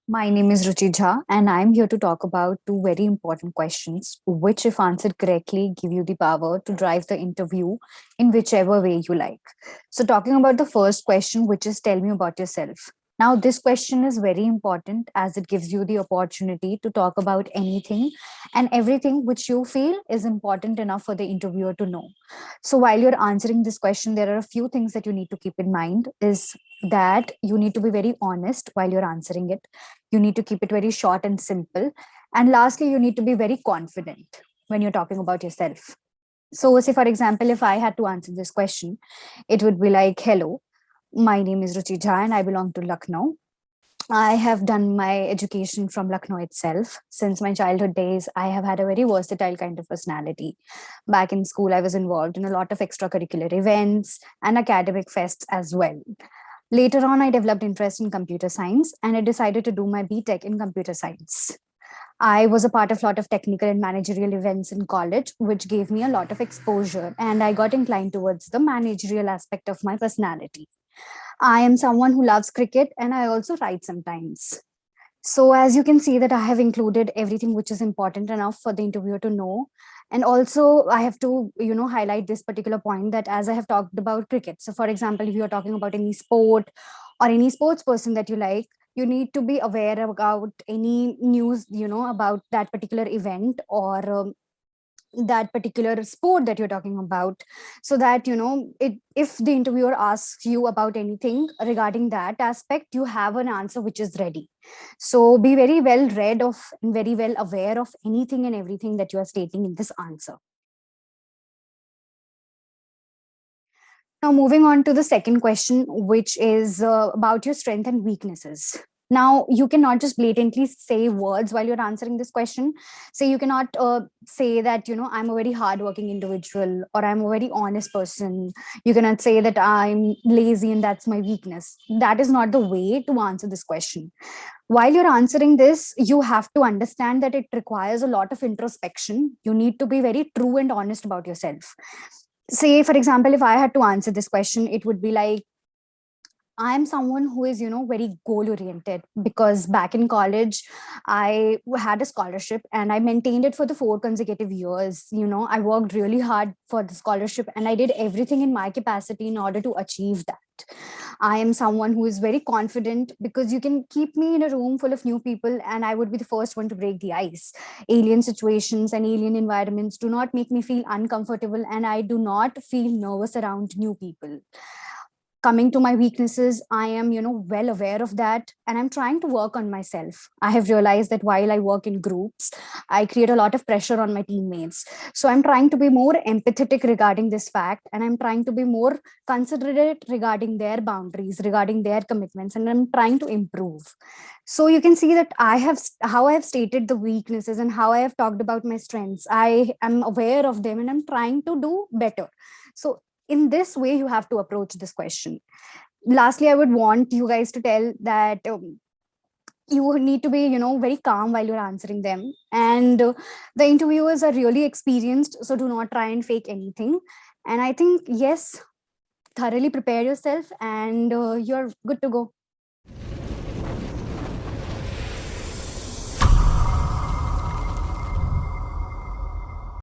My name is Ruchi Jha, and I'm here to talk about two very important questions, which, if answered correctly, give you the power to drive the interview in whichever way you like. So, talking about the first question, which is tell me about yourself. Now, this question is very important as it gives you the opportunity to talk about anything and everything which you feel is important enough for the interviewer to know. So, while you're answering this question, there are a few things that you need to keep in mind is that you need to be very honest while you're answering it. You need to keep it very short and simple. And lastly, you need to be very confident when you're talking about yourself. So, say, for example, if I had to answer this question, it would be like, hello, my name is Ruchi Jha and I belong to Lucknow. I have done my education from Lucknow itself. Since my childhood days, I have had a very versatile kind of personality. Back in school, I was involved in a lot of extracurricular events and academic fests as well. Later on, I developed interest in computer science and I decided to do my BTech in computer science. I was a part of a lot of technical and managerial events in college, which gave me a lot of exposure, and I got inclined towards the managerial aspect of my personality. I am someone who loves cricket and I also write sometimes. So as you can see that I have included everything which is important enough for the interviewer to know. And also I have to, highlight this particular point that as I have talked about cricket. So for example, if you're talking about any sport or any sports person that you like, you need to be aware about any news, about that particular event or that particular sport that you're talking about, so that if the interviewer asks you about anything regarding that aspect, you have an answer which is ready. So be very well read of and very well aware of anything and everything that you are stating in this answer. Now, moving on to the second question, which is about your strength and weaknesses. Now, you cannot just blatantly say words while you're answering this question. So, you cannot say that, I'm a very hardworking individual or I'm a very honest person. You cannot say that I'm lazy and that's my weakness. That is not the way to answer this question. While you're answering this, you have to understand that it requires a lot of introspection. You need to be very true and honest about yourself. Say, for example, if I had to answer this question, it would be like, I'm someone who is, very goal oriented, because back in college, I had a scholarship and I maintained it for the 4 consecutive years. I worked really hard for the scholarship and I did everything in my capacity in order to achieve that. I am someone who is very confident because you can keep me in a room full of new people and I would be the first one to break the ice. Alien situations and alien environments do not make me feel uncomfortable and I do not feel nervous around new people. Coming to my weaknesses, I am well aware of that and I'm trying to work on myself. I have realized that while I work in groups, I create a lot of pressure on my teammates. So I'm trying to be more empathetic regarding this fact and I'm trying to be more considerate regarding their boundaries, regarding their commitments, and I'm trying to improve. So you can see that how I have stated the weaknesses and how I have talked about my strengths. I am aware of them and I'm trying to do better. So in this way you have to approach this question. Lastly, I would want you guys to tell that you need to be very calm while you're answering them, and the interviewers are really experienced, so do not try and fake anything. And I think, yes, thoroughly prepare yourself and you're good to go.